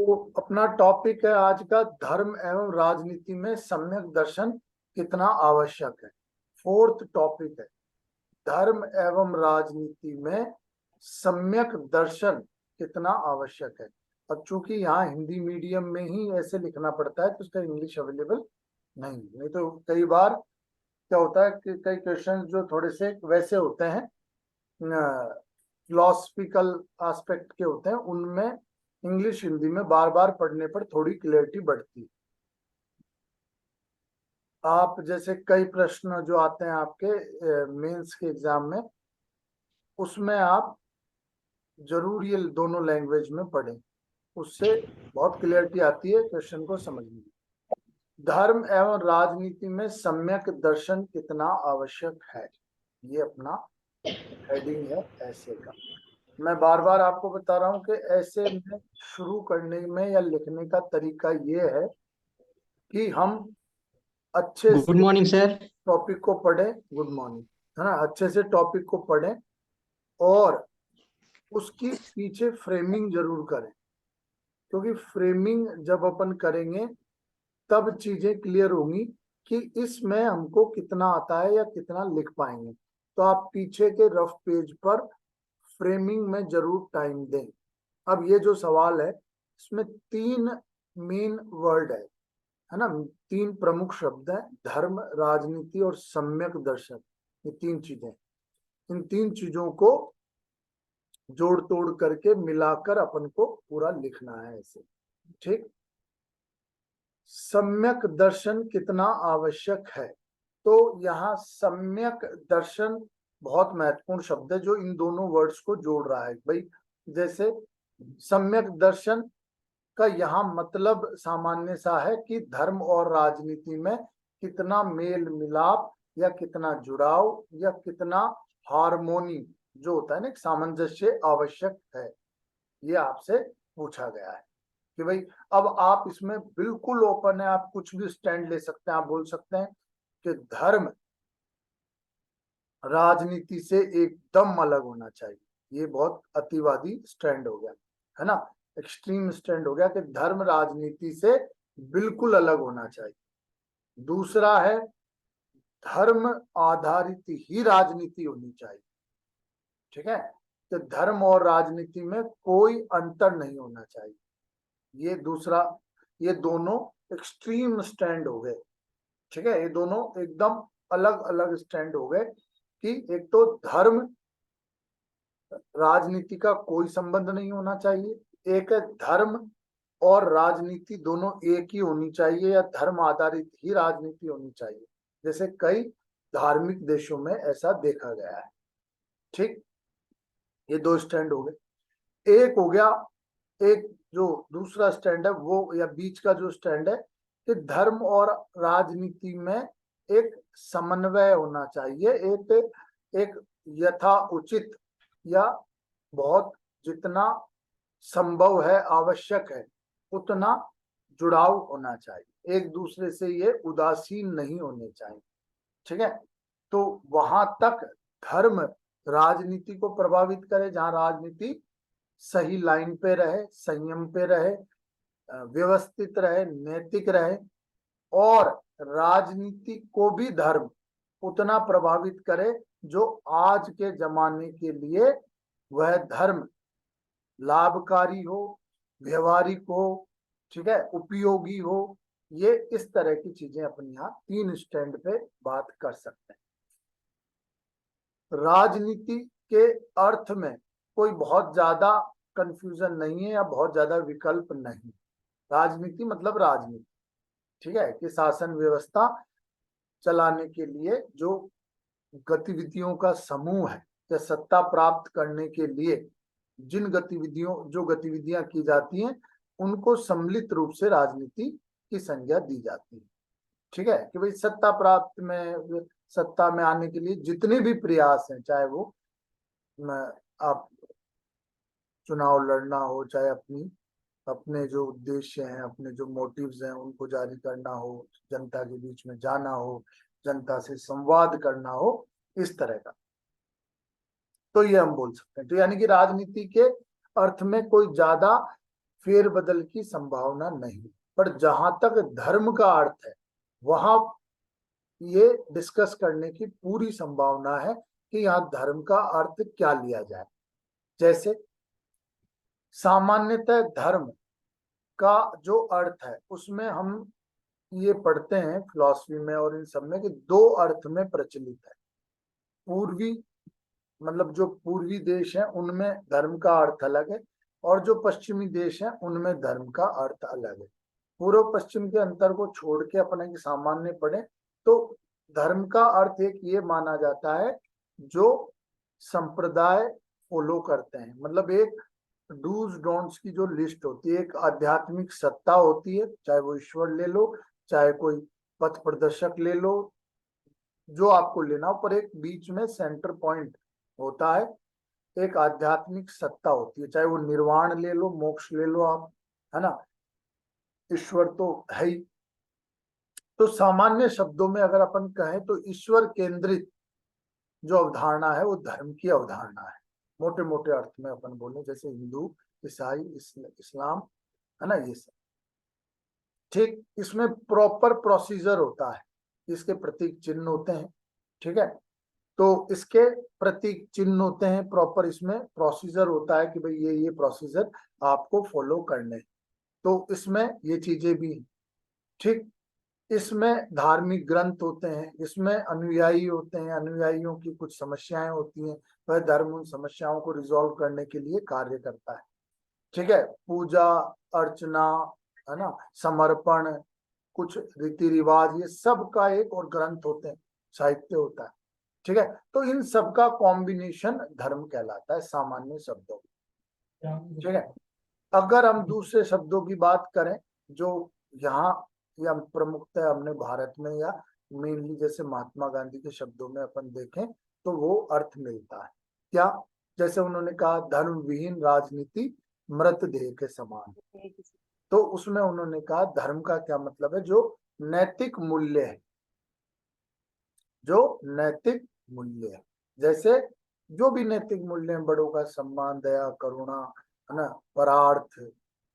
तो अपना टॉपिक है आज का, धर्म एवं राजनीति में सम्यक दर्शन कितना आवश्यक है। फोर्थ टॉपिक है धर्म एवं राजनीति में सम्यक दर्शन कितना आवश्यक है। अब चूंकि यहाँ हिंदी मीडियम में ही ऐसे लिखना पड़ता है तो उसका इंग्लिश अवेलेबल नहीं तो कई बार क्या होता है कि कई क्वेश्चन जो थोड़े से वैसे होते हैं, फिलोसफिकल एस्पेक्ट के होते हैं, उनमें इंग्लिश हिंदी में बार बार पढ़ने पर थोड़ी क्लियरिटी बढ़ती है। आप जैसे कई प्रश्न जो आते हैं आपके मेंस के एग्जाम में, उसमें आप जरूर ये दोनों लैंग्वेज में पढ़ें, उससे बहुत क्लियरिटी आती है क्वेश्चन को समझने में। धर्म एवं राजनीति में सम्यक दर्शन कितना आवश्यक है, ये अपना हेडिंग है ऐसे का। मैं बार बार आपको बता रहा हूं कि ऐसे में शुरू करने में या लिखने का तरीका ये है कि हम अच्छे गुड से मॉर्निंग सर। टॉपिक को पढ़ें। गुड मॉर्निंग, है ना। अच्छे से टॉपिक को पढ़ें और उसकी पीछे फ्रेमिंग जरूर करें, क्योंकि फ्रेमिंग जब अपन करेंगे तब चीजें क्लियर होंगी कि इसमें हमको कितना आता है या कितना लिख पाएंगे। तो आप पीछे के रफ पेज पर फ्रेमिंग में जरूर टाइम दें। अब ये जो सवाल है इसमें 3 मेन वर्ड है ना, 3 प्रमुख शब्द है, धर्म, राजनीति और सम्यक दर्शन। ये 3 चीजें, इन 3 चीजों को जोड़ तोड़ करके मिलाकर अपन को पूरा लिखना है ऐसे। ठीक। सम्यक दर्शन कितना आवश्यक है, तो यहाँ सम्यक दर्शन बहुत महत्वपूर्ण शब्द है जो इन दोनों वर्ड्स को जोड़ रहा है भाई। जैसे सम्यक दर्शन का यहाँ मतलब सामान्य सा है कि धर्म और राजनीति में कितना मेल मिलाप या कितना जुड़ाव या कितना हार्मोनी जो होता है ना, सामंजस्य आवश्यक है। ये आपसे पूछा गया है कि भाई अब आप इसमें बिल्कुल ओपन है, आप कुछ भी स्टैंड ले सकते हैं। आप बोल सकते हैं कि धर्म राजनीति से एकदम अलग होना चाहिए। ये बहुत अतिवादी स्टैंड हो गया, है ना, एक्सट्रीम स्टैंड हो गया कि धर्म राजनीति से बिल्कुल अलग होना चाहिए। दूसरा है धर्म आधारित ही राजनीति होनी चाहिए। ठीक है, तो धर्म और राजनीति में कोई अंतर नहीं होना चाहिए। ये दूसरा, ये दोनों एक्सट्रीम स्टैंड हो गए। ठीक है, ये दोनों एकदम अलग अलग स्टैंड हो गए कि एक तो धर्म राजनीति का कोई संबंध नहीं होना चाहिए, एक है धर्म और राजनीति दोनों एक ही होनी चाहिए या धर्म आधारित ही राजनीति होनी चाहिए, जैसे कई धार्मिक देशों में ऐसा देखा गया है। ठीक, ये 2 स्टैंड हो गए। एक हो गया, एक जो दूसरा स्टैंड है वो, या बीच का जो स्टैंड है कि धर्म और राजनीति में एक समन्वय होना चाहिए, एक यथा उचित या बहुत जितना संभव है, आवश्यक है, उतना जुड़ाव होना चाहिए। एक दूसरे से ये उदासीन नहीं होने चाहिए। ठीक है, तो वहां तक धर्म राजनीति को प्रभावित करे जहां राजनीति सही लाइन पे रहे, संयम पे रहे, व्यवस्थित रहे, नैतिक रहे, और राजनीति को भी धर्म उतना प्रभावित करे जो आज के जमाने के लिए वह धर्म लाभकारी हो, व्यवहारिक हो, ठीक है, उपयोगी हो। ये इस तरह की चीजें अपन यहाँ 3 स्टैंड पे बात कर सकते हैं। राजनीति के अर्थ में कोई बहुत ज्यादा कंफ्यूजन नहीं है या बहुत ज्यादा विकल्प नहीं। राजनीति मतलब राजनीति, ठीक है, कि शासन व्यवस्था चलाने के लिए जो गतिविधियों का समूह है या सत्ता प्राप्त करने के लिए जिन गतिविधियां की जाती हैं उनको सम्मिलित रूप से राजनीति की संज्ञा दी जाती है। ठीक है, कि भाई सत्ता में आने के लिए जितने भी प्रयास हैं, चाहे वो आप चुनाव लड़ना हो, चाहे अपने जो उद्देश्य हैं, अपने जो मोटिव्स हैं उनको जारी करना हो, जनता के बीच में जाना हो, जनता से संवाद करना हो, इस तरह का, तो ये हम बोल सकते हैं। तो यानी कि राजनीति के अर्थ में कोई ज्यादा फेरबदल की संभावना नहीं। पर जहां तक धर्म का अर्थ है वहां ये डिस्कस करने की पूरी संभावना है कि यहाँ धर्म का अर्थ क्या लिया जाए। जैसे सामान्यतः धर्म का जो अर्थ है उसमें हम ये पढ़ते हैं फिलॉसफी में और इन सब में कि दो अर्थ में प्रचलित है। पूर्वी मतलब जो पूर्वी देश है उनमें धर्म का अर्थ अलग है और जो पश्चिमी देश है उनमें धर्म का अर्थ अलग है। पूर्व पश्चिम के अंतर को छोड़ के अपने के सामान्य पढ़े तो धर्म का अर्थ एक ये माना जाता है जो संप्रदाय फॉलो करते हैं। मतलब एक डूज डोंट्स की जो लिस्ट होती है, एक आध्यात्मिक सत्ता होती है, चाहे वो ईश्वर ले लो चाहे कोई पथ प्रदर्शक ले लो, जो आपको लेना हो, पर एक बीच में सेंटर पॉइंट होता है। एक आध्यात्मिक सत्ता होती है, चाहे वो निर्वाण ले लो, मोक्ष ले लो आप, है ना, ईश्वर तो है ही। तो सामान्य शब्दों में अगर अपन कहें तो ईश्वर केंद्रित जो अवधारणा है वो धर्म की अवधारणा है। मोटे मोटे अर्थ में अपन बोले जैसे हिंदू, ईसाई, इस्लाम, है ना, ये सब। ठीक, इसमें प्रॉपर प्रोसीजर होता है, इसके प्रतीक चिन्ह होते हैं। ठीक है, तो इसके प्रतीक चिन्ह होते हैं, प्रॉपर इसमें प्रोसीजर होता है कि भाई ये प्रोसीजर आपको फॉलो करने। तो इसमें ये चीजें भी हैं। ठीक, इसमें धार्मिक ग्रंथ होते हैं, इसमें अनुयायी होते हैं, अनुयायियों की कुछ समस्याएं होती हैं, वह धर्म उन समस्याओं को रिजॉल्व करने के लिए कार्य करता है। ठीक है, पूजा अर्चना, है ना, समर्पण, कुछ रीति रिवाज, ये सब का एक और ग्रंथ होते हैं, साहित्य होता है। ठीक है, तो इन सब का कॉम्बिनेशन धर्म कहलाता है सामान्य शब्दों। ठीक है, अगर हम दूसरे शब्दों की बात करें जो यहाँ या प्रमुखतः हमने भारत में या मेनली जैसे महात्मा गांधी के शब्दों में अपन देखें तो वो अर्थ मिलता है क्या। जैसे उन्होंने कहा धर्म विहीन राजनीति मृतदेह के समान। तो उसमें उन्होंने कहा धर्म का क्या मतलब है, जो नैतिक मूल्य है, जो नैतिक मूल्य है। जैसे जो भी नैतिक मूल्य है, बड़ों का सम्मान, दया, करुणा, है ना, परार्थ,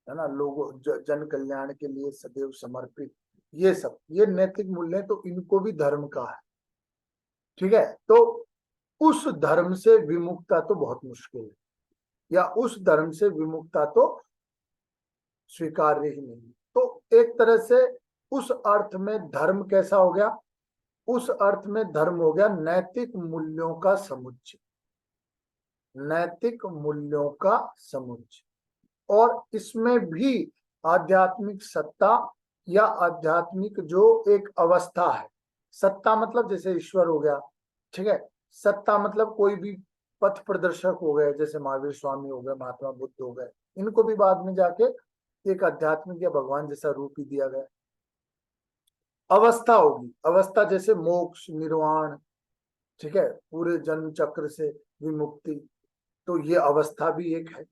है ना, लोगों जन कल्याण के लिए सदैव समर्पित, ये सब ये नैतिक मूल्य है, तो इनको भी धर्म का है। ठीक है, तो उस धर्म से विमुक्ता तो बहुत मुश्किल है, या उस धर्म से विमुक्ता तो स्वीकार्य ही नहीं। तो एक तरह से उस अर्थ में धर्म कैसा हो गया, उस अर्थ में धर्म हो गया नैतिक मूल्यों का समुच्चय, नैतिक मूल्यों का समुच्चय। और इसमें भी आध्यात्मिक सत्ता या आध्यात्मिक जो एक अवस्था है, सत्ता मतलब जैसे ईश्वर हो गया, ठीक है, सत्ता मतलब कोई भी पथ प्रदर्शक हो गए, जैसे महावीर स्वामी हो गए, महात्मा बुद्ध हो गए, इनको भी बाद में जाके एक आध्यात्मिक या भगवान जैसा रूप ही दिया गया। अवस्था होगी, अवस्था जैसे मोक्ष, निर्वाण, ठीक है, पूरे जन्म चक्र से विमुक्ति, तो ये अवस्था भी एक है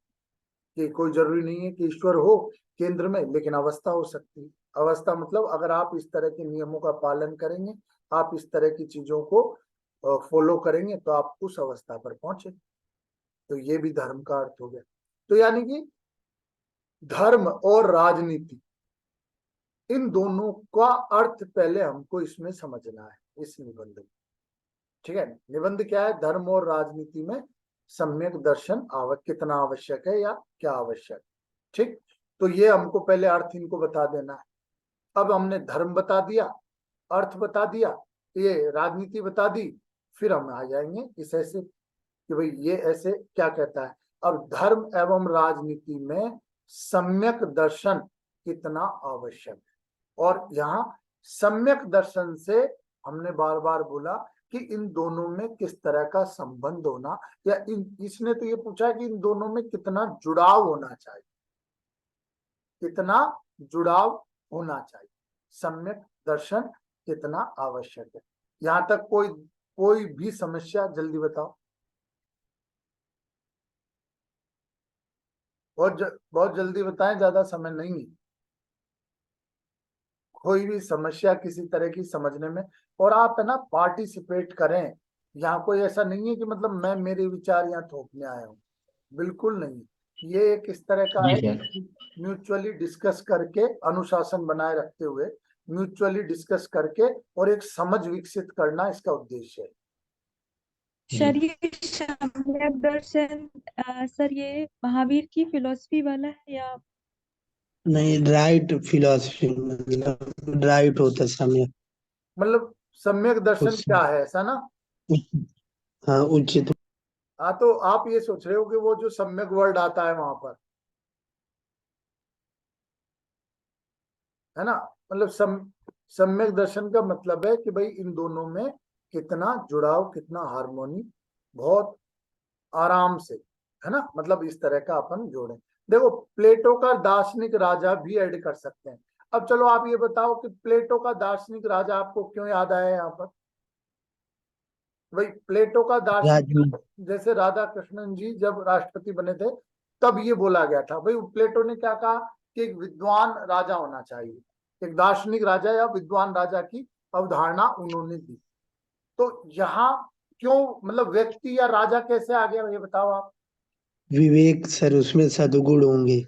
कि कोई जरूरी नहीं है कि ईश्वर हो केंद्र में, लेकिन अवस्था हो सकती है। अवस्था मतलब अगर आप इस तरह के नियमों का पालन करेंगे, आप इस तरह की चीजों को फॉलो करेंगे तो आप उस अवस्था पर पहुंचे, तो ये भी धर्म का अर्थ हो गया। तो यानी कि धर्म और राजनीति, इन दोनों का अर्थ पहले हमको इसमें समझना है, इस निबंध में। ठीक है, निबंध क्या है, धर्म और राजनीति में सम्यक दर्शन कितना आवश्यक है या क्या आवश्यक। ठीक, तो ये हमको पहले अर्थ इनको बता देना है। अब हमने धर्म बता दिया, अर्थ बता दिया, ये राजनीति बता दी, फिर हम आ जाएंगे इस ऐसे कि भाई ये ऐसे क्या कहता है। अब धर्म एवं राजनीति में सम्यक दर्शन कितना आवश्यक है, और यहाँ सम्यक दर्शन से हमने बार बार बोला कि इन दोनों में किस तरह का संबंध होना, या इसने तो ये पूछा कि इन दोनों में कितना जुड़ाव होना चाहिए, कितना जुड़ाव होना चाहिए, सम्यक दर्शन कितना आवश्यक है। यहां तक कोई भी समस्या जल्दी बताओ। बहुत जल्दी बताएं, ज्यादा समय नहीं है। कोई भी समस्या किसी तरह की समझने में, और आप है ना पार्टिसिपेट करें। यहाँ कोई ऐसा नहीं है कि मतलब मैं मेरे विचार यहाँ थोपने आया हूँ, बिल्कुल नहीं। ये एक इस तरह का जी है सर। कि म्यूचुअली डिस्कस करके, अनुशासन बनाए रखते हुए म्यूचुअली डिस्कस करके और एक समझ विकसित करना इसका उद्देश्य है। जी। सर ये सम्यक दर्शन सर ये महावीर की फिलॉसफी वाला है या? नहीं, राइट फिलोसफी मतलब राइट होता है समय। मतलब सम्यक दर्शन उससे क्या है, ऐसा ना? हाँ, उचित। हाँ, तो आप ये सोच रहे हो कि वो जो सम्यक वर्ड आता है वहां पर, है ना? मतलब सम्यक दर्शन का मतलब है कि भाई इन दोनों में कितना जुड़ाव, कितना हार्मोनी, बहुत आराम से, है ना? मतलब इस तरह का अपन जोड़े। देखो, प्लेटो का दार्शनिक राजा भी ऐड कर सकते हैं। अब चलो आप ये बताओ कि प्लेटो का दार्शनिक राजा आपको क्यों याद आया यहाँ पर? भाई प्लेटो का राजनीति। दार्शनिक, जैसे राधा कृष्णन जी जब राष्ट्रपति बने थे तब ये बोला गया था। भाई प्लेटो ने क्या कहा कि एक विद्वान राजा होना चाहिए, एक दार्शनिक राजा या विद्वान राजा की अवधारणा उन्होंने दी। तो यहाँ क्यों, मतलब व्यक्ति या राजा कैसे आ गया, ये बताओ आप। विवेक सर, उसमें सदगुण होंगे।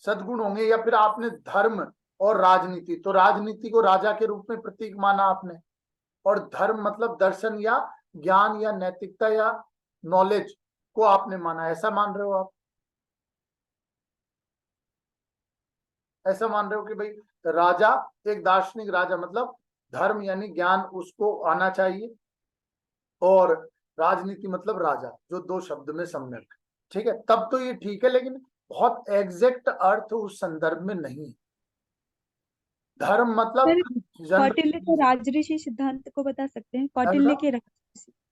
सद्गुण होंगे, या फिर आपने धर्म और राजनीति, तो राजनीति को राजा के रूप में प्रतीक माना आपने, और धर्म मतलब दर्शन या ज्ञान या नैतिकता या नॉलेज को आपने माना, ऐसा मान रहे हो आप? ऐसा मान रहे हो कि भाई राजा, एक दार्शनिक राजा मतलब धर्म यानी ज्ञान उसको आना चाहिए, और राजनीति मतलब राजा, जो दो शब्द में सम्मिलित। ठीक है, तब तो ये ठीक है, लेकिन बहुत एग्जैक्ट अर्थ उस संदर्भ में नहीं है। धर्म मतलब सर कौटिल्य के जनरल। राजऋषि सिद्धांत को बता सकते हैं? कौटिल्य के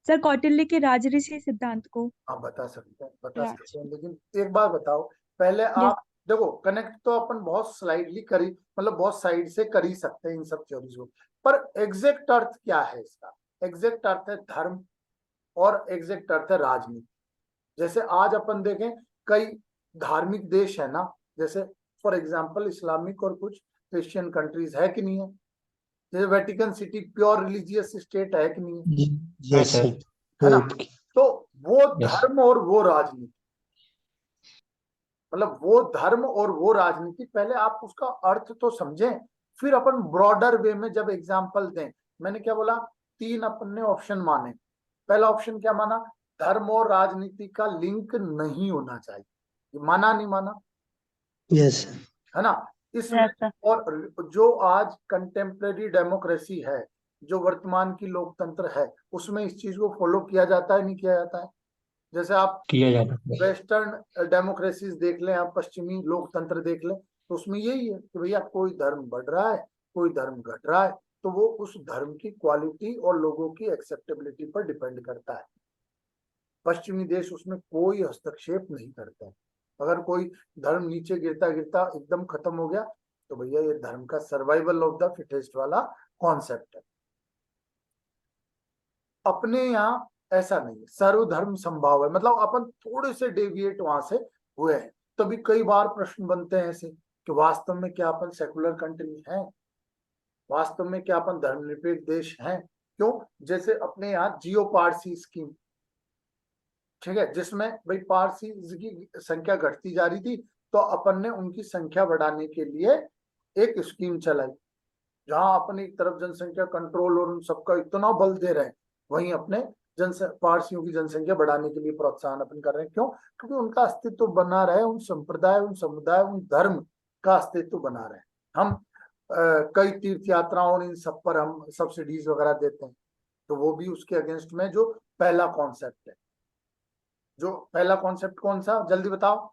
सर कौटिल्य के राजऋषि सिद्धांत को। आप बता सकते हैं, बता राज सकते हैं, लेकिन एक बात बताओ पहले यस। आप। देखो, कनेक्ट तो अपन बहुत स्लाइडली करी, मतलब बहुत साइड से कर ही सकते हैं इन सब थ्योरीज को, पर एग्जैक्ट अर्थ क्या है इसका? एग्जैक्ट अर्थ है धर्म, और एग्जैक्ट अर्थ है राजनीति। जैसे आज अपन देखें, कई धार्मिक देश है ना, जैसे फॉर एग्जाम्पल इस्लामिक और कुछ क्रिश्चियन कंट्रीज है कि नहीं है? जैसे Vatican city pure religious state है कि नहीं है? हाँ यस सर। सर। है ना? पोप की। तो वो यस। धर्म और वो राजनीति, मतलब वो धर्म और वो राजनीति, पहले आप उसका अर्थ तो समझें, फिर अपन ब्रॉडर वे में जब एग्जाम्पल दें। मैंने क्या बोला? तीन अपन ने ऑप्शन माने। पहला ऑप्शन क्या माना? धर्म और राजनीति का लिंक नहीं होना चाहिए। माना नहीं माना? Yes sir. है ना? इसमें, सर और जो आज कंटेम्प्रेरी डेमोक्रेसी है, जो वर्तमान की लोकतंत्र है, उसमें इस चीज को फॉलो किया जाता है नहीं किया जाता है? जैसे आप किया जाता है। वेस्टर्न डेमोक्रेसीज देख लें, आप पश्चिमी लोकतंत्र देख लें, तो उसमें यही है कि भैया कोई धर्म बढ़ रहा है, कोई धर्म घट रहा है, तो वो उस धर्म की क्वालिटी और लोगों की एक्सेप्टेबिलिटी पर डिपेंड करता है। पश्चिमी देश उसमें कोई हस्तक्षेप नहीं करता है। अगर कोई धर्म नीचे गिरता गिरता एकदम खत्म हो गया, तो भैया ये धर्म का सर्वाइवल ऑफ द फिटेस्ट वाला कॉन्सेप्ट है। अपने यहाँ ऐसा नहीं है, सर्वधर्म संभाव है, मतलब अपन थोड़े से डेविएट वहां से हुए हैं। तभी कई बार प्रश्न बनते हैं ऐसे कि वास्तव में क्या अपन सेकुलर कंट्री हैं? वास्तव में क्या अपन धर्मनिरपेक्ष देश हैं? क्यों? जैसे अपने यहाँ जियो पारसी स्कीम, ठीक है, जिसमें भाई पारसी की संख्या घटती जा रही थी, तो अपन ने उनकी संख्या बढ़ाने के लिए एक स्कीम चलाई, जहां अपन एक तरफ जनसंख्या कंट्रोल और उन सबका इतना बल दे रहे हैं, वहीं अपने पारसियों की जनसंख्या बढ़ाने के लिए प्रोत्साहन अपन कर रहे हैं। क्यों? क्योंकि उनका अस्तित्व बना रहे, उन संप्रदाय, उन समुदाय, उन धर्म का अस्तित्व बना रहे। हम कई तीर्थ यात्राओं और इन सब पर हम सब्सिडीज वगैरह देते हैं, तो वो भी उसके अगेंस्ट में जो पहला कॉन्सेप्ट है। जो पहला कॉन्सेप्ट कौन सा, जल्दी बताओ?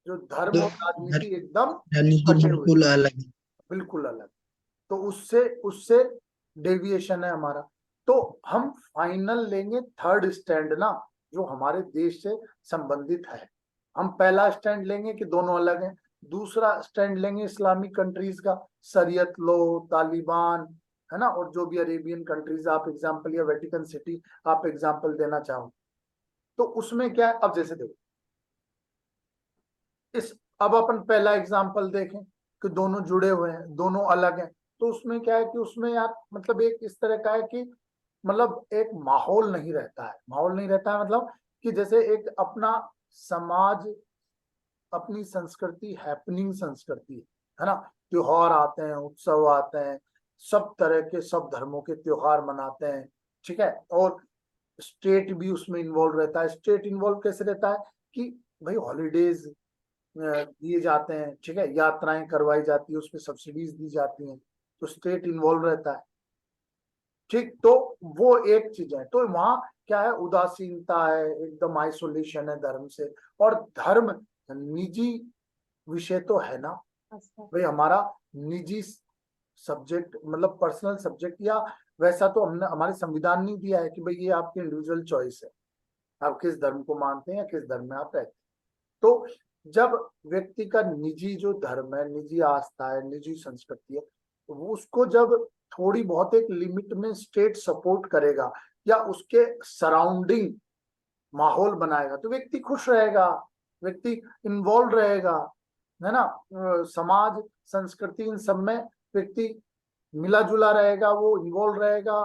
जो धर्म तो और राजनीति एकदम राजनीति कटे हुए, बिल्कुल अलग है। बिल्कुल अलग। तो उससे उससे डेविएशन है हमारा। तो हम फाइनल लेंगे थर्ड स्टैंड ना, जो हमारे देश से संबंधित है। हम पहला स्टैंड लेंगे कि दोनों अलग हैं। दूसरा स्टैंड लेंगे इस्लामिक कंट्रीज का, शरीयत लो, तालिबान, है ना, और जो भी अरेबियन कंट्रीज आप एग्जांपल, या वेटिकन सिटी आप एग्जांपल देना चाहो, तो उसमें क्या है? अब जैसे देखो, इस अब अपन पहला एग्जांपल देखें कि दोनों जुड़े हुए हैं, दोनों अलग हैं, तो उसमें क्या है कि उसमें यार मतलब एक इस तरह का है कि मतलब एक माहौल नहीं रहता है। माहौल नहीं रहता है मतलब कि जैसे एक अपना समाज अपनी संस्कृति हैपनिंग संस्कृति है ना। त्योहार आते हैं, उत्सव आते हैं, सब तरह के सब धर्मों के त्योहार मनाते हैं, ठीक है। और स्टेट भी उसमें इन्वॉल्व रहता है। स्टेट इन्वॉल्व कैसे रहता है कि भाई हॉलीडेज दिए जाते हैं, ठीक है, यात्राएं करवाई जाती है, उसमें सब्सिडीज दी जाती हैं, तो स्टेट इन्वॉल्व रहता है, ठीक। तो वो एक चीज है। तो वहां क्या है, उदासीनता है, एकदम आइसोलेशन है धर्म से। और धर्म निजी विषय तो है ना भाई, हमारा निजी सब्जेक्ट, मतलब पर्सनल सब्जेक्ट, या वैसा तो हमने, हमारे संविधान नहीं दिया है कि भाई ये आपकी इंडिविजुअल चॉइस है, आप किस धर्म को मानते हैं या किस धर्म में आप रहते हैं। तो जब व्यक्ति का निजी जो धर्म है, निजी आस्था है, निजी संस्कृति है, तो वो उसको जब थोड़ी बहुत एक लिमिट में स्टेट सपोर्ट करेगा या उसके सराउंडिंग माहौल बनाएगा, तो व्यक्ति खुश रहेगा, व्यक्ति इन्वॉल्व रहेगा, है ना। समाज, संस्कृति, इन सब में व्यक्ति मिला जुला रहेगा, वो इन्वॉल्व रहेगा,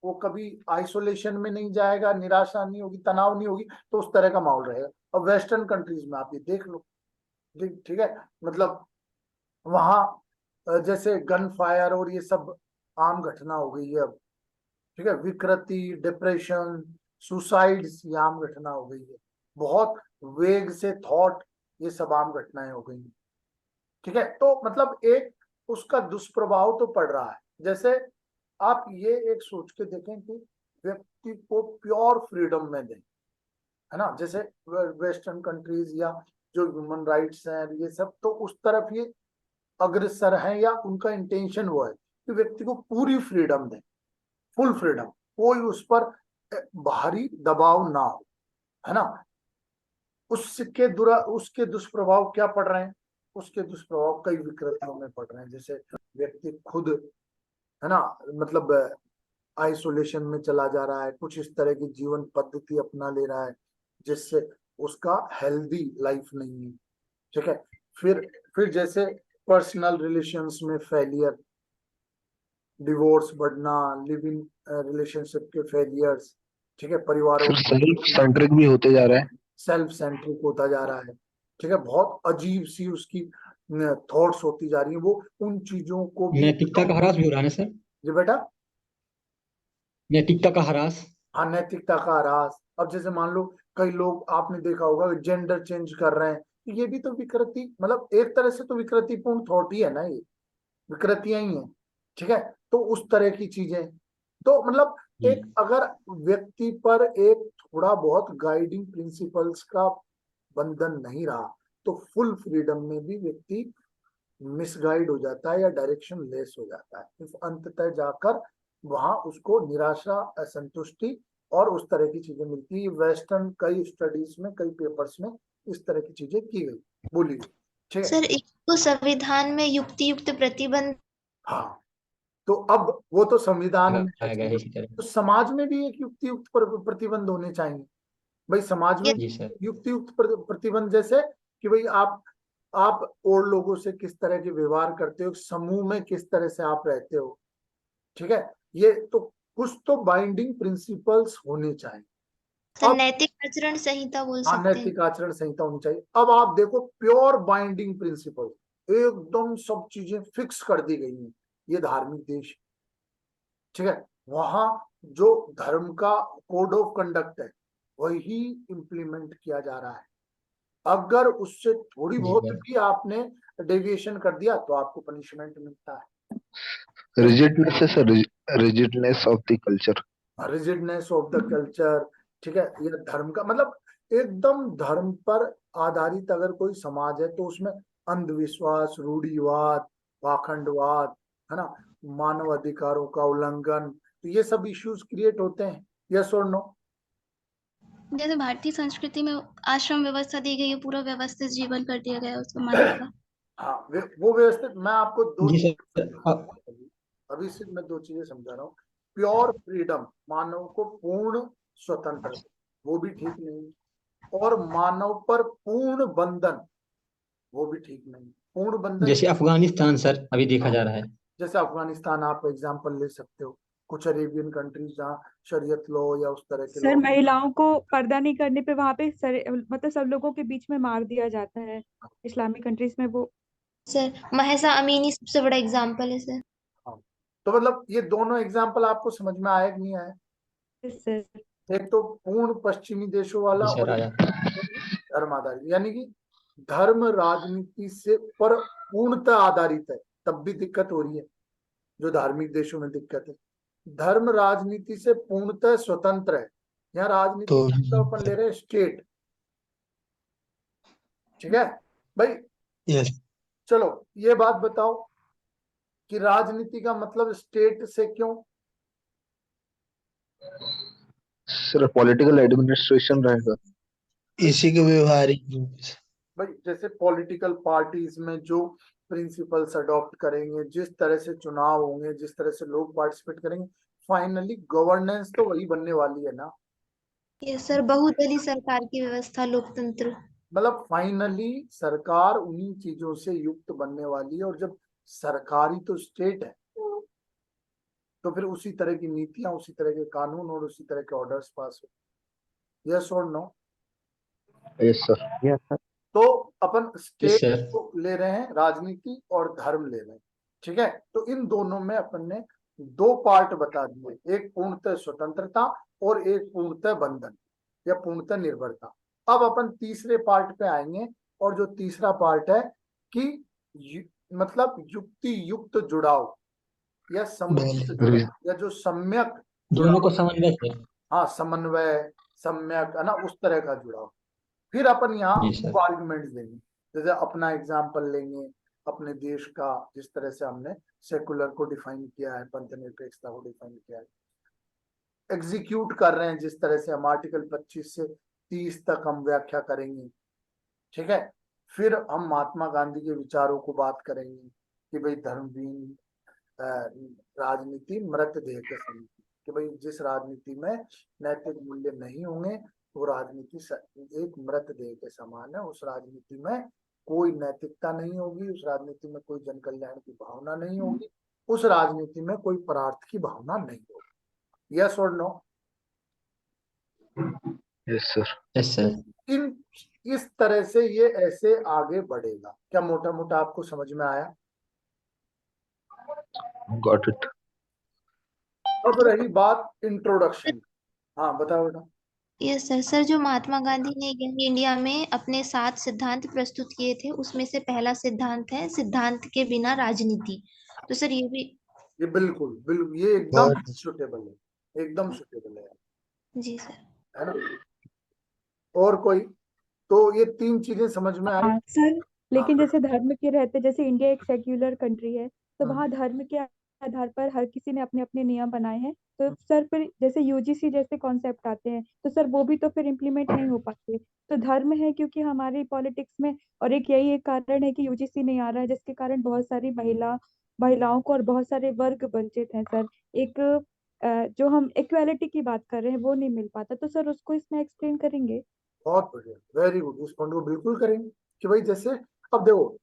वो कभी आइसोलेशन में नहीं जाएगा, निराशा नहीं होगी, तनाव नहीं होगी, तो उस तरह का माहौल रहेगा। अब वेस्टर्न कंट्रीज में आप ये देख लो, ठीक है, मतलब वहां जैसे गन फायर और ये सब आम घटना हो गई है अब, ठीक है, विकृति, डिप्रेशन, सुसाइड्स, ये आम घटना हो गई है, बहुत वेग से थॉट, ये सब आम घटनाएं हो गई हैं, ठीक है। तो मतलब एक उसका दुष्प्रभाव तो पड़ रहा है। जैसे आप ये एक सोच के देखें कि व्यक्ति को प्योर फ्रीडम में दें, है ना, जैसे वेस्टर्न कंट्रीज या जो ह्यूमन राइट्स हैं ये सब, तो उस तरफ ये अग्रसर है, या उनका इंटेंशन वो है कि व्यक्ति को पूरी फ्रीडम दें, फुल फ्रीडम, कोई उस पर बाहरी दबाव ना हो, है ना। उसके दुष्प्रभाव क्या पड़ रहे हैं, उसके दुष्प्रभाव कई विकृतियों में पड़ रहे हैं। जैसे व्यक्ति खुद, है ना, मतलब आइसोलेशन में चला जा रहा है, कुछ इस तरह की जीवन पद्धति अपना ले रहा है जिससे उसका हेल्दी लाइफ नहीं है, ठीक है। फिर जैसे पर्सनल रिलेशंस में फेलियर, डिवोर्स बढ़ना, लिव इन रिलेशनशिप के फेलियर्स, ठीक है, परिवारों, सेल्फ सेंट्रिक भी होते जा रहा है, सेल्फ सेंट्रिक होता जा रहा है, ठीक है, बहुत अजीब सी उसकी थॉट्स होती जा रही है, वो उन चीजों को भी, नैतिकता का ह्रास भी हो रहा है ना सर? जी बेटा, नैतिकता का ह्रास। हाँ, नैतिकता का ह्रास। अब जैसे मान लो कई लोग आपने देखा होगा जेंडर चेंज कर रहे हैं, तो ये भी तो विकृति, मतलब एक तरह से तो विकृतिपूर्ण थॉट ही है ना, ये विकृतियां ही हैं, ठीक है। तो उस तरह की चीजें, तो मतलब एक अगर व्यक्ति पर एक थोड़ा बहुत गाइडिंग प्रिंसिपल्स का बंधन नहीं रहा, तो फुल फ्रीडम में भी व्यक्ति मिसगाइड हो जाता है या डायरेक्शन लेस हो जाता है। इस अंततः जाकर वहां उसको निराशा, असंतुष्टि और उस तरह की चीजें मिलती है। वेस्टर्न कई स्टडीज में, कई पेपर्स में इस तरह की चीजें की गई, बोली गई, ठीक है सर एक तो संविधान में युक्ति युक्त प्रतिबंध, हाँ। तो अब वो तो संविधान में लगाया गया है इसी तरह। तो समाज में भी एक युक्ति युक्त प्रतिबंध होने चाहिए भाई। समाज में जी सर। युक्ति युक्त प्रतिबंध जैसे कि भाई आप और लोगों से किस तरह के व्यवहार करते हो, समूह में किस तरह से आप रहते हो, ठीक है। ये तो कुछ तो बाइंडिंग प्रिंसिपल्स होने चाहिए। सर अब नैतिक आचरण संहिता बोल हाँ, सकते हैं। नैतिक आचरण संहिता होनी चाहिए। अब आप देखो प्योर बाइंडिंग प्रिंसिपल, एकदम सब चीजें फिक्स कर दी गई हैं, ये धार्मिक देश, ठीक है। वहां जो धर्म का कोड ऑफ कंडक्ट है वही इम्प्लीमेंट किया जा रहा है। अगर उससे थोड़ी जी बहुत सर। भी आपने डेविएशन कर दिया तो आपको पनिशमेंट मिलता है। रिजिडनेस है sir, rigidness of the culture, rigidness of the culture, ठीक है। ये धर्म का मतलब एकदम धर्म पर आधारित अगर कोई समाज है तो उसमें अंधविश्वास, रूढ़िवाद, पाखंडवाद, है ना, मानव अधिकारों का उल्लंघन, तो ये सब इश्यूज क्रिएट होते हैं। यस और नो? जैसे भारतीय संस्कृति में आश्रम व्यवस्था दी गई है, पूरा व्यवस्थित जीवन कर दिया गया है उसको मानव का। हाँ, वो व्यवस्थित, मैं आपको दो जी चीजें सर। समझा रहा हूँ अभी सिर्फ मैं दो चीजें समझा रहा हूँ। प्योर फ्रीडम, मानव को पूर्ण स्वतंत्रता, वो भी ठीक नहीं, और मानव पर पूर्ण बंधन, वो भी ठीक नहीं। पूर्ण बंधन जैसे अफगानिस्तान सर अभी देखा जा रहा है। जैसे अफगानिस्तान आप एग्जांपल ले सकते हो, कुछ अरेबियन कंट्रीज जहाँ शरीयत लॉ या उस तरह के सर लॉ, महिलाओं को पर्दा नहीं करने पे वहां पे मतलब सब लोगों के बीच में मार दिया जाता है इस्लामिक कंट्रीज में वो। सर महसा अमीनी सबसे बड़ा एग्जाम्पल है सर। हाँ। तो मतलब ये दोनों एग्जाम्पल आपको समझ में आया कि नहीं आया? सर एक तो पूर्ण पश्चिमी देशों वाला जी सर, और आया। धर्म आधारित, यानी कि धर्म राजनीति से पर पूर्णतः आधारित है, तब भी दिक्कत हो रही है जो धार्मिक देशों में दिक्कत है। धर्म राजनीति से पूर्णतः स्वतंत्र है। यहाँ राजनीति तो तो अपन ले रहे हैं स्टेट, ठीक है भाई। यस चलो ये बात बताओ कि राजनीति का मतलब स्टेट से क्यों? सर पॉलिटिकल एडमिनिस्ट्रेशन रहेगा। इसी के व्यवहारिक रूप से। भाई जैसे पॉलिटिकल पार्टीज में जो प्रिंसिपल्स अडॉप्ट करेंगे, जिस तरह से चुनाव होंगे, जिस तरह से लोग पार्टिसिपेट करेंगे, फाइनली गवर्नेंस तो वही बनने वाली है ना। ये सर बहुदलीय सरकार की व्यवस्था, लोकतंत्र। मतलब फाइनली सरकार उन्हीं चीजों से युक्त बनने वाली है, और जब सरकारी तो स्टेट है तो फिर उसी तरह की नीतियां, उसी तरह के कानून और उसी तरह के ऑर्डर्स पास हो। यस और नो? Yes sir. तो अपन यस स्टेट सर। को ले रहे हैं, राजनीति और धर्म ले रहे हैं, ठीक है। तो इन दोनों में अपन ने दो पार्ट बता दिए, एक पूर्णतः स्वतंत्रता और एक पूर्णतः बंधन या पूर्णतः निर्भरता। अब अपन तीसरे पार्ट पे आएंगे, और जो तीसरा पार्ट है कि मतलब युक्ति युक्त जुड़ाव या समुचित बोले जुड़ाव, या जो सम्यक दोनों को जुड़ाव, समन्वय सर। हाँ समन्वय, सम्यक है ना, उस तरह का जुड़ाव। फिर अपन यहाँ जी सर। आर्ग्यूमेंट्स देंगे, जैसे अपना एग्जाम्पल लेंगे अपने देश का, जिस तरह से हमने सेकुलर को डिफाइन किया है, पंथनिरपेक्षता को डिफाइन किया है, एग्जीक्यूट कर रहे हैं जिस तरह से हम आर्टिकल 25 से 30 तक हम व्याख्या करेंगे, ठीक है। फिर हम महात्मा गांधी के विचारों को बात करेंगे कि भाई धर्महीन राजनीति मृतदेह के समान, कि भाई जिस राजनीति में नैतिक मूल्य नहीं होंगे वो राजनीति एक मृतदेह के समान है। उस राजनीति में कोई नैतिकता नहीं होगी, उस राजनीति में कोई जन कल्याण की भावना नहीं होगी, उस राजनीति में कोई परार्थ की भावना नहीं होगी। यस और no? Yes sir. Yes sir. इन इस तरह से ये ऐसे आगे बढ़ेगा। क्या मोटा मोटा आपको समझ में आया? Got it. अब रही बात इंट्रोडक्शन। हाँ बताओ बेटा। Yes sir. सर जो महात्मा गांधी ने यंग इंडिया में अपने 7 सिद्धांत प्रस्तुत किए थे, उसमें से पहला सिद्धांत है सिद्धांत के बिना राजनीति। तो सर ये भी। ये बिल्कुल बिल्कुल ये एकदम सुटेबल है, एकदम सुटेबल है जी सर। है ना? और कोई? तो ये तीन चीजें समझ में आई। हाँ सर, लेकिन हाँ। जैसे धर्म के रहते, जैसे इंडिया एक सेक्युलर कंट्री है, तो हम्म, वहाँ धर्म के आधार पर हर किसी ने अपने अपने नियम बनाए हैं। तो सर फिर जैसे यूजीसी जैसे कॉन्सेप्ट आते हैं, तो सर वो भी तो फिर इम्प्लीमेंट नहीं हो पाते। तो धर्म है क्योंकि हमारी पॉलिटिक्स में, और एक यही एक कारण है कि यूजीसी नहीं आ रहा है, जिसके कारण बहुत सारी महिलाओं को और बहुत सारे वर्ग वंचित हैं सर। एक जो हम इक्वालिटी की बात कर रहे हैं वो नहीं मिल पाता। तो सर उसको इसमें एक्सप्लेन करेंगे? बहुत बढ़िया, वेरी गुड। इस पॉइंट को बिल्कुल करेंगे कि भाई जैसे अब देखो,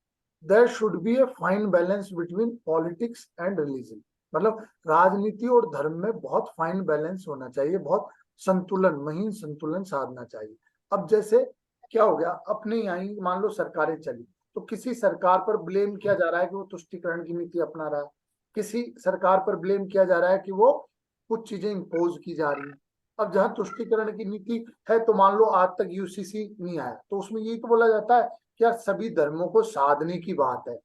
there should be a fine balance between politics and religion. मतलब राजनीति और धर्म में बहुत फाइन बैलेंस होना चाहिए, बहुत संतुलन, महीन संतुलन साधना चाहिए। अब जैसे क्या हो गया, अपने यहाँ ही मान लो सरकारें चली, तो किसी सरकार पर ब्लेम किया जा रहा है कि वो तुष्टिकरण की नीति अपना रहा है, किसी सरकार पर ब्लेम किया जा रहा है कि वो कुछ चीजें इम्पोज की जा रही है। अब जहाँ तुष्टिकरण की नीति है, तो मान लो आज तक यूसीसी नहीं आया, तो उसमें यही तो बोला जाता है क्या सभी धर्मों को साधने की बात है,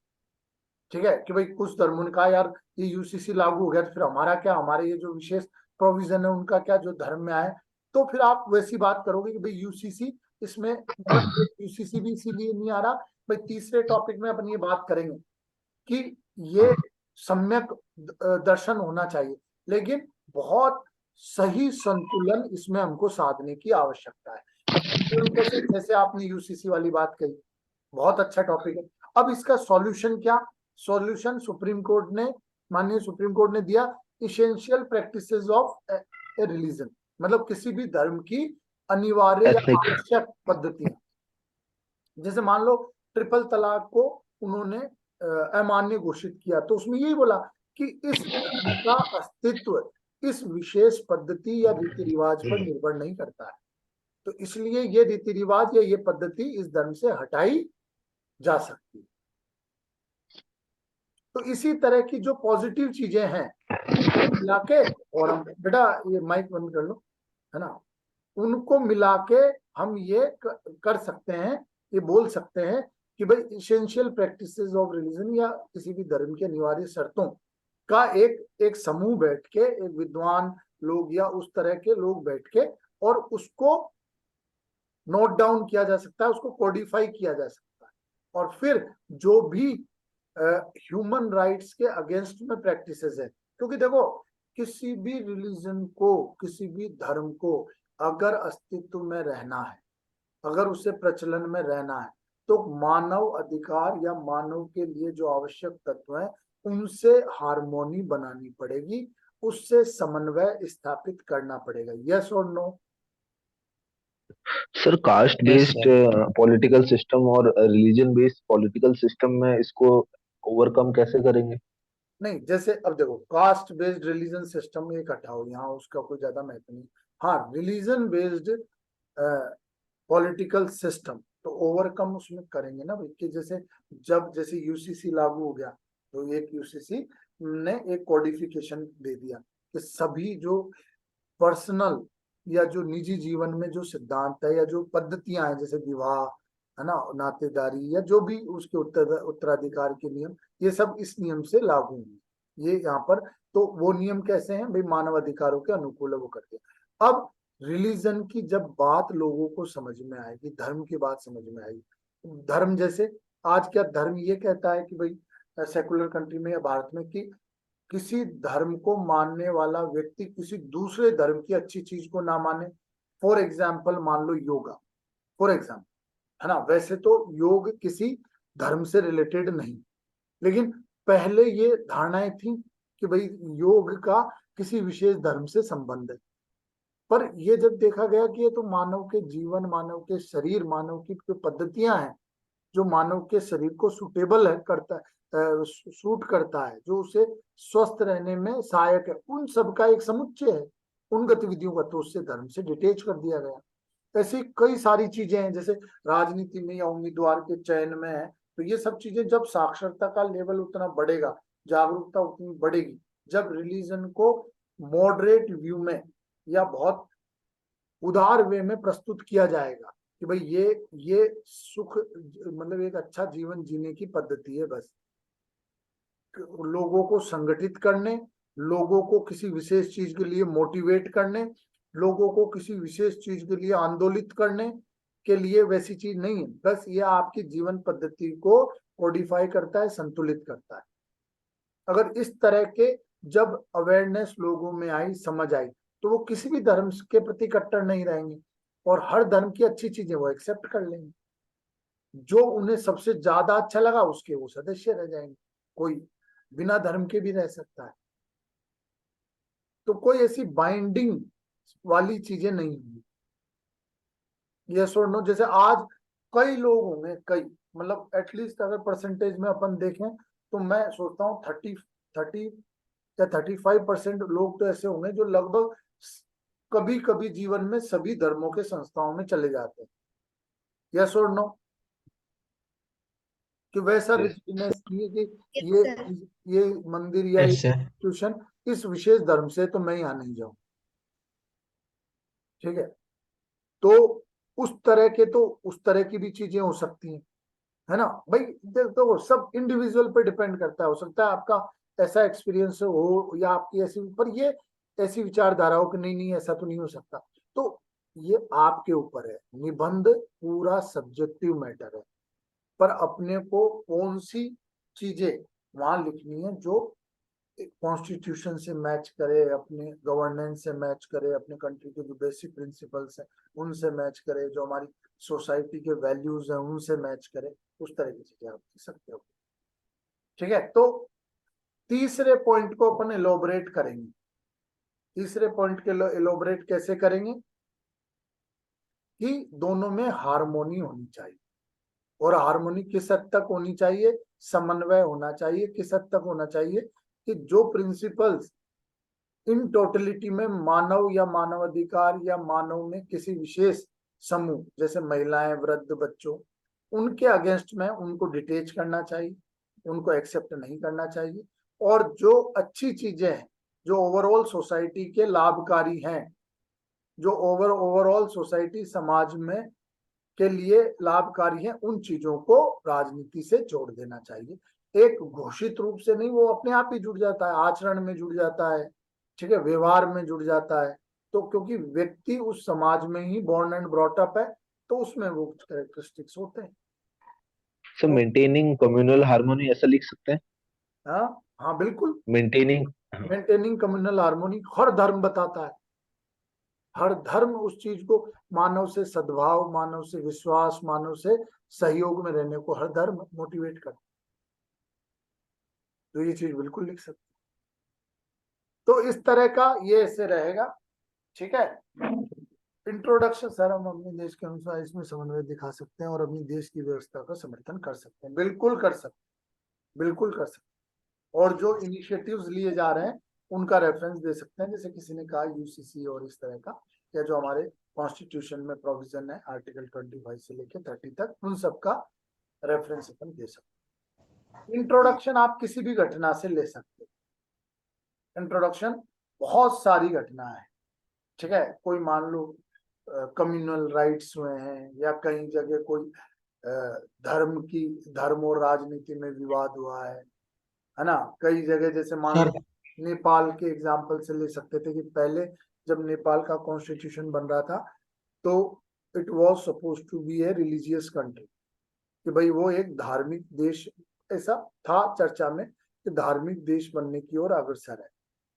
ठीक है, कि भाई कुछ धर्मों ने कहा यार ये यूसीसी लागू हो गया तो फिर हमारा क्या, हमारे ये जो विशेष प्रोविजन है उनका क्या जो धर्म में आए। तो फिर आप वैसी बात करोगे कि भाई यूसीसी इसमें, यूसीसी भी इसीलिए नहीं आ रहा। भाई तीसरे टॉपिक में अपन ये बात करेंगे कि ये सम्यक दर्शन होना चाहिए, लेकिन बहुत सही संतुलन इसमें हमको साधने की आवश्यकता है। जैसे आपने यूसीसी वाली बात कही, बहुत अच्छा टॉपिक है। अब इसका सॉल्यूशन क्या? सॉल्यूशन सुप्रीम कोर्ट ने, माननीय सुप्रीम कोर्ट ने दिया, essential practices of A religion, मतलब किसी भी धर्म की अनिवार्य या आवश्यक पद्धतियां। जैसे मान लो ट्रिपल तलाक को उन्होंने अमान्य घोषित किया, तो उसमें यही बोला कि इस धर्म का अस्तित्व इस विशेष पद्धति या रीति रिवाज पर निर्भर नहीं करता है। तो इसलिए ये रीति रिवाज या ये पद्धति इस धर्म से हटाई जा सकती है। तो इसी तरह की जो पॉजिटिव चीजें हैं मिला के, और हम बेटा ये माइक बंद कर लो, है ना, उनको मिला के हम ये कर सकते हैं, ये बोल सकते हैं कि भाई इसेंशियल प्रैक्टिसेस ऑफ रिलीजन या किसी भी धर्म के अनिवार्य शर्तों का एक समूह बैठ के, एक विद्वान लोग या उस तरह के लोग बैठ के, और उसको नोट डाउन किया जा सकता है, उसको कोडिफाई किया जा सकता है, और फिर जो भी ह्यूमन राइट्स के अगेंस्ट में प्रैक्टिसेस है, क्योंकि देखो किसी भी रिलीजन को, किसी भी धर्म को अगर अस्तित्व में रहना है, अगर उसे प्रचलन में रहना है, तो मानव अधिकार या मानव के लिए जो आवश्यक तत्व हैं उनसे हार्मोनी बनानी पड़ेगी, उससे समन्वय स्थापित करना पड़ेगा। यस और no? Sir caste based political system और रिलीजन बेस्ड पॉलिटिकल सिस्टम में इसको ओवरकम कैसे करेंगे? नहीं, जैसे अब देखो कास्ट बेस्ड रिलीजन सिस्टम एक हटाओ, यहाँ उसका कोई ज्यादा महत्व नहीं। हाँ, रिलीजन बेस्ड पॉलिटिकल सिस्टम तो ओवरकम उसमें करेंगे ना भाई, कि जैसे यूसीसी लागू हो गया, तो एक यूसीसी ने एक कोडिफिकेशन दे दिया कि सभी जो पर्सनल या जो निजी जीवन में जो सिद्धांत है या जो पद्धतियां हैं, जैसे विवाह, है ना, नातेदारी या जो भी उसके उत्तराधिकार के नियम, ये सब इस नियम से लागू होंगे। ये यहाँ पर तो वो नियम कैसे हैं भाई, मानव अधिकारों के अनुकूल है वो करते हैं। अब रिलीजन की जब बात लोगों को समझ में आएगी, धर्म की बात समझ में आएगी, धर्म जैसे आज क्या धर्म ये कहता है कि भाई सेकुलर कंट्री में या भारत में कि किसी धर्म को मानने वाला व्यक्ति किसी दूसरे धर्म की अच्छी चीज को ना माने। फॉर एग्जाम्पल मान लो योगा, फॉर एग्जाम्पल, है ना, वैसे तो योग किसी धर्म से रिलेटेड नहीं, लेकिन पहले ये धारणाएं थी कि भाई योग का किसी विशेष धर्म से संबंध है। पर ये जब देखा गया कि ये तो मानव के जीवन, मानव के शरीर, मानव की पद्धतियां हैं जो मानव के शरीर को सूटेबल है करता है, सूट करता है, जो उसे स्वस्थ रहने में सहायक है, उन सब का एक समुच्चय है उन गतिविधियों का, तो उससे धर्म से डिटेच कर दिया गया। ऐसी कई सारी चीजें हैं, जैसे राजनीति में या उम्मीदवार के चयन में है, तो ये सब चीजें जब साक्षरता का लेवल उतना बढ़ेगा, जागरूकता उतनी बढ़ेगी, जब रिलीजन को मॉडरेट व्यू में या बहुत उदार वे में प्रस्तुत किया जाएगा कि भाई ये सुख, मतलब एक अच्छा जीवन जीने की पद्धति है, बस लोगों को संगठित करने, लोगों को किसी विशेष चीज के लिए मोटिवेट करने, लोगों को किसी विशेष चीज के लिए आंदोलित करने के लिए वैसी चीज नहीं है, बस ये आपकी जीवन पद्धति को कोडिफाई करता है, संतुलित करता है। अगर इस तरह के जब अवेयरनेस लोगों में आई, समझ आई, तो वो किसी भी धर्म के प्रति कट्टर नहीं रहेंगे और हर धर्म की अच्छी चीजें वो एक्सेप्ट कर लेंगे, जो उन्हें सबसे ज्यादा अच्छा लगा उसके वो सदस्य रह जाएंगे। कोई बिना धर्म के भी रह सकता है, तो कोई ऐसी बाइंडिंग वाली चीजें नहीं होंगी। यस और नो? जैसे आज कई लोग होंगे, कई, मतलब एटलीस्ट अगर परसेंटेज में अपन देखें तो मैं सोचता हूँ 30 या 35% लोग तो ऐसे होंगे जो लगभग कभी कभी जीवन में सभी धर्मों के संस्थाओं में चले जाते हैं। यस और नो? कि वैसा रिचनेस कि ये मंदिर या इंस्टीट्यूशन इस विशेष धर्म से तो मैं यहाँ नहीं जाऊं, ठीक है। तो उस तरह की भी चीजें हो सकती हैं, है ना भाई। तो सब इंडिविजुअल पे डिपेंड करता है, हो सकता है आपका ऐसा एक्सपीरियंस हो या आपकी ऐसी, पर ये ऐसी विचारधारा हो कि नहीं ऐसा तो नहीं हो सकता, तो ये आपके ऊपर है। निबंध पूरा सब्जेक्टिव मैटर है, पर अपने को कौन सी चीजें वहां लिखनी है जो कॉन्स्टिट्यूशन से मैच करे, अपने गवर्नेंस से मैच करे, अपने कंट्री के जो बेसिक प्रिंसिपल्स हैं उनसे मैच करे, जो हमारी सोसाइटी के वैल्यूज हैं उनसे मैच करे, उस तरह की चीजें आप लिख सकते हो, ठीक है। तो तीसरे पॉइंट को अपन एलोबरेट करेंगे। तीसरे पॉइंट के एलोबरेट कैसे करेंगे कि दोनों में हार्मोनी होनी चाहिए, और हार्मोनी किस हद तक होनी चाहिए, समन्वय होना चाहिए। किस हद तक होना चाहिए कि जो प्रिंसिपल्स इन टोटलिटी में मानव या मानवाधिकार या मानव में किसी विशेष समूह जैसे महिलाएं, वृद्ध, बच्चों, उनके अगेंस्ट में उनको डिटेच करना चाहिए, उनको एक्सेप्ट नहीं करना चाहिए। और जो अच्छी चीजें हैं, जो ओवरऑल सोसाइटी के लाभकारी हैं, जो ओवरऑल सोसाइटी समाज में के लिए लाभकारी है, उन चीजों को राजनीति से जोड़ देना चाहिए। एक घोषित रूप से नहीं, वो अपने आप ही जुड़ जाता है, आचरण में जुड़ जाता है, ठीक है, व्यवहार में जुड़ जाता है। तो क्योंकि व्यक्ति उस समाज में ही बॉर्न एंड ब्रॉट अप है, तो उसमें वो कैरेक्टरिस्टिक्स होते हैं। सर मेंटेनिंग कम्युनल हार्मोनी ऐसा लिख सकते हैं? हाँ हाँ बिल्कुल, मेंटेनिंग मेंटेनिंग कम्युनल हार्मोनी हर धर्म बताता है। हर धर्म उस चीज को, मानव से सद्भाव, मानव से विश्वास, मानव से सहयोग में रहने को हर धर्म मोटिवेट करता है। तो ये चीज बिल्कुल लिख सकते। तो इस तरह का ये ऐसे रहेगा, ठीक है। इंट्रोडक्शन सर हम अपने देश के अनुसार इसमें समन्वय दिखा सकते हैं और अपनी देश की व्यवस्था का समर्थन कर सकते हैं। बिल्कुल कर सकते, बिल्कुल कर सकते। और जो इनिशिएटिव्स लिए जा रहे हैं उनका रेफरेंस दे सकते हैं, जैसे किसी ने कहा यूसीसी और इस तरह का, या जो हमारे कॉन्स्टिट्यूशन में प्रोविजन है आर्टिकल 25 से लेकर 30 तक, उन सब का रेफरेंस अपन दे सकते हैं। इंट्रोडक्शन आप किसी भी घटना से ले सकते हैं। इंट्रोडक्शन बहुत सारी घटना है, ठीक है। कोई मान लो कम्युनल राइट्स हुए हैं, या कई जगह कोई धर्म और राजनीति में विवाद हुआ है ना। कई जगह जैसे मान लो नेपाल के एग्जाम्पल से ले सकते थे कि पहले जब नेपाल का कॉन्स्टिट्यूशन बन रहा था तो it was suppose to be a religious country, कि भाई वो एक धार्मिक देश, ऐसा था चर्चा में कि धार्मिक देश बनने की ओर अग्रसर है।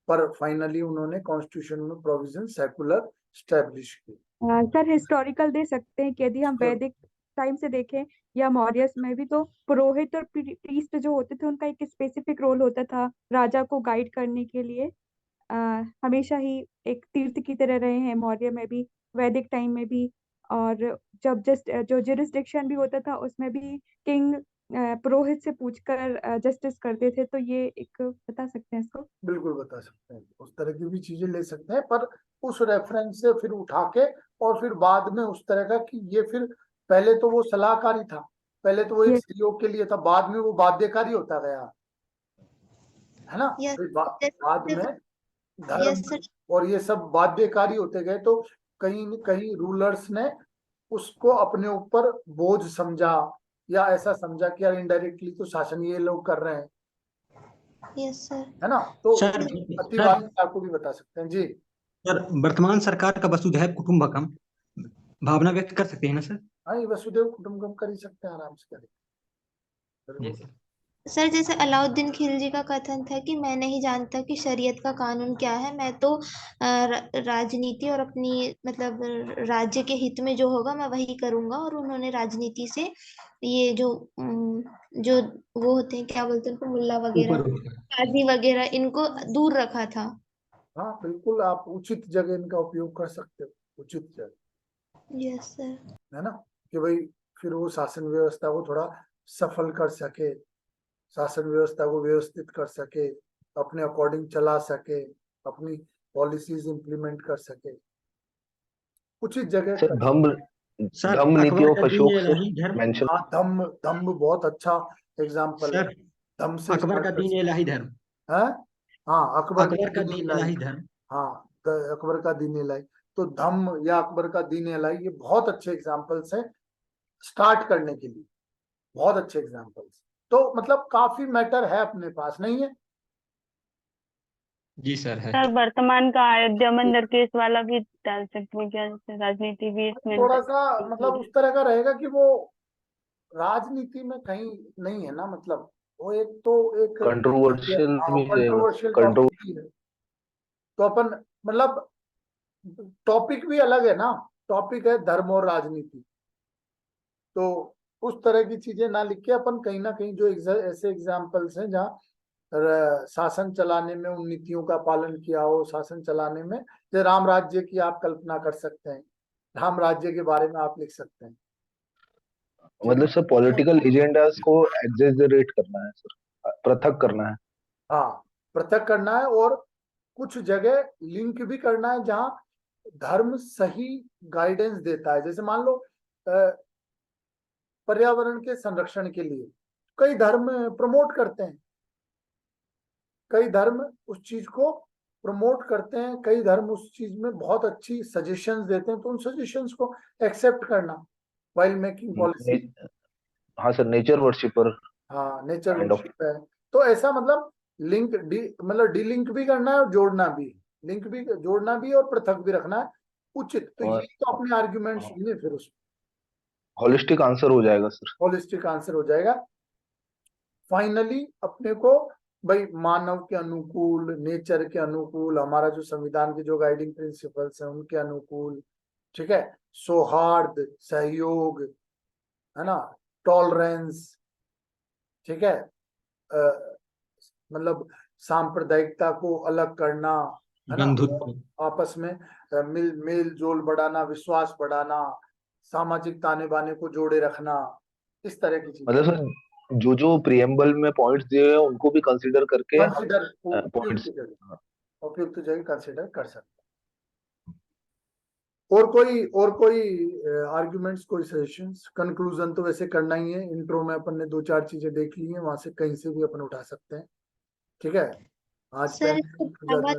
पर फाइनली उन्होंने कॉन्स्टिट्यूशन में प्रोविजन सेकुलर स्टैब्लिश की। सर हिस्टोरिकल दे सकते हैं कि यदि हम वैदिक टाइम से देखें या मौर्यस में भी, तो पुरोहित और प्रीस्ट जो होते थे उनका एक स्पेसिफिक रोल होता था राजा को गाइड करने के लिए। हमेशा ही एक तीर्थ की तरह रहे हैं मौर्य में भी, वैदिक टाइम में भी। और जब जो जुरिस्डिक्शन भी होता था उसमें भी किंग पुरोहित से पूछकर जस्टिस करते थे। तो ये एक बता सकते हैं इसको। बिल्कुल बता सकते हैं, उस तरह की भी चीजें ले सकते हैं, पर उस रेफरेंस से फिर उठा के और फिर बाद में उस तरह का कि ये फिर पहले तो वो सलाहकारी था, पहले तो वो एक Yes. सहयोग के लिए था, बाद में वो बाध्यकारी होता गया, है ना। Yes, फिर बाद में yes, धर्म sir. और ये सब बाध्यकारी होते गए, तो कहीं न कहीं रूलर्स ने उसको अपने ऊपर बोझ समझा, या ऐसा समझा कि यार इनडायरेक्टली तो शासन ये लोग कर रहे हैं, Yes, sir. है ना। तो सर अतिवादी आपको भी बता सकते हैं जी। सर वर्तमान सरकार का वसुधैव कुटुंबकम भावना व्यक्त कर सकते हैं ना सर? हाँ, ये वसुदेव कुटुंबकम कर ही सकते हैं, आराम से करें। सर जैसे अलाउद्दीन खिलजी का कथन था कि मैं नहीं जानता कि शरीयत का कानून क्या है, मैं तो राजनीति और अपनी मतलब राज्य के हित में जो होगा मैं वही करूंगा। और उन्होंने राजनीति से ये जो वो होते हैं, क्या बोलते हैं उनको, मुल्ला वगैरह, ऊपर काजी वगैरह, इनको दूर रखा था। हाँ बिल्कुल, आप उचित जगह इनका उपयोग कर सकते हो, उचित जगह, यस सर। है ना, कि भाई फिर वो शासन व्यवस्था को थोड़ा सफल कर सके, शासन व्यवस्था को व्यवस्थित कर सके, अपने अकॉर्डिंग चला सके, अपनी पॉलिसीज इंप्लीमेंट कर सके, उचित जगह सर कर सर धम्म नीति अकबर ऑफ का दीन अशोक से इलाही धर्म मेंशन। हाँ, धम्म बहुत अच्छा एग्जाम्पल है। सर धम्म से अकबर स्टार्ट का कर दीन सकते इलाही धर्म हैं। हाँ, अकबर अकबर का दीन दीन इलाही। इलाही धर्म। हाँ, अकबर का दीन इलाही, तो धम्म या अकबर का दीन इलाही, ये बहुत अच्छे एग्जाम्पल्स हैं स्टार्ट करने के लिए, बहुत अच्छे एग्जाम्पल्स। तो मतलब काफी मैटर है अपने पास, नहीं है। जी सर है। सर वर्तमान का अयोध्या मंदिर केस वाला भी डाल सकते हैं क्या, जैसे राजनीति भी इसमें थोड़ा सा मतलब उस तरह का रहेगा कि वो राजनीति में कहीं नहीं है ना, मतलब वो एक तो एक कंट्रोवर्शियल भी रहेगा। कंट्रोवर्शियल टॉपिक भी है, तो अपन मतलब टॉपिक भी अलग है ना, टॉपिक है धर्म और राजनीति। तो उस तरह की चीजें ना लिख के अपन कहीं ना कहीं जो ऐसे एग्जाम्पल्स हैं जहाँ शासन चलाने में उन नीतियों का पालन किया हो, शासन चलाने में, जैसे राम राज्य की आप कल्पना कर सकते हैं, राम राज्य के बारे में आप लिख सकते हैं। मतलब सर पॉलिटिकल एजेंडास को एग्जेजरेट करना है सर, पृथक करना है। हाँ, पृथक करना है, और कुछ जगह लिंक भी करना है जहां धर्म सही गाइडेंस देता है। जैसे मान लो पर्यावरण के संरक्षण के लिए कई धर्म प्रमोट करते हैं, कई धर्म उस चीज को प्रमोट करते हैं, कई धर्म उस चीज में बहुत अच्छी सजेशंस देते हैं, तो उन सजेशंस को एक्सेप्ट करना वाइल मेकिंग पॉलिसी। हाँ सर, नेचर वर्शिपर हाँ, नेचर काइंड ऑफ। वर्शिप है। तो ऐसा मतलब लिंक मतलब डीलिंक भी करना है और जोड़ना भी, लिंक भी जोड़ना भी और पृथक भी रखना है उचित। तो और ये तो अपने आर्ग्यूमेंट्स लिए फिर उसमें होलिस्टिक आंसर हो जाएगा सर। होलिस्टिक आंसर हो जाएगा। फाइनली अपने को भाई मानव के अनुकूल, नेचर के अनुकूल, हमारा जो संविधान के जो गाइडिंग प्रिंसिपल्स हैं उनके अनुकूल, ठीक है, सौहार्द, सहयोग, है ना, टॉलरेंस, ठीक है, मतलब सांप्रदायिकता को अलग करना, है ना, बंधुत्व। आपस में मेल जोल बढ़ाना, विश्वास बढ़ाना, सामाजिक ताने बाने को जोड़े रखना, इस तरह की चीजें मतलब सर जो जो प्रिएम्बल में पॉइंट्स दिए हैं उनको भी कंसीडर करके हम कंसिडर पॉइंट्स। उपयुक्त जगह कंसिडर कर सकते हैं। और कोई आर्ग्यूमेंट्स, कोई सजेशंस? कंक्लूजन तो वैसे करना ही है, इंट्रो में अपन ने 2-4 चीजें देख ली हैं, वहां से कहीं से भी अपन उठा सकते हैं, ठीक है। आज सर इसके अलावा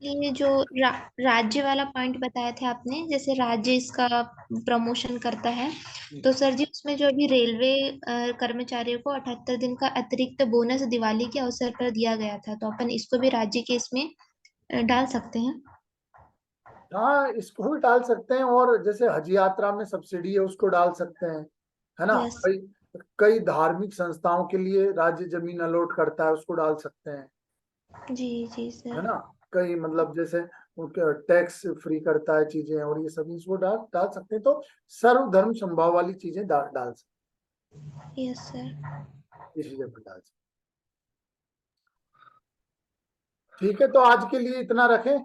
ये जो राज्य वाला पॉइंट बताए थे आपने, जैसे राज्य इसका प्रमोशन करता है, तो सर जी उसमें जो अभी रेलवे कर्मचारियों को 78 दिन का अतिरिक्त बोनस दिवाली के अवसर पर दिया गया था, तो अपन इसको भी राज्य के इसमें डाल सकते हैं। हाँ, इसको भी डाल सकते हैं, और जैसे हज यात्रा में सब्सिडी है उसको डाल सकते हैं, है ना। यस। कई कई धार्मिक संस्थाओं के लिए राज्य जमीन अलॉट करता है, उसको डाल सकते हैं, जी जी है सर। ना। कई मतलब जैसे उनके टैक्स फ्री करता है चीजें, और ये सभी इसको डाल सकते हैं। तो सर्वधर्म संभाव वाली चीजें डाल सकते यस सर। हैं, ये चीजें भी डाल सकते हैं। ठीक है, तो आज के लिए इतना रखें।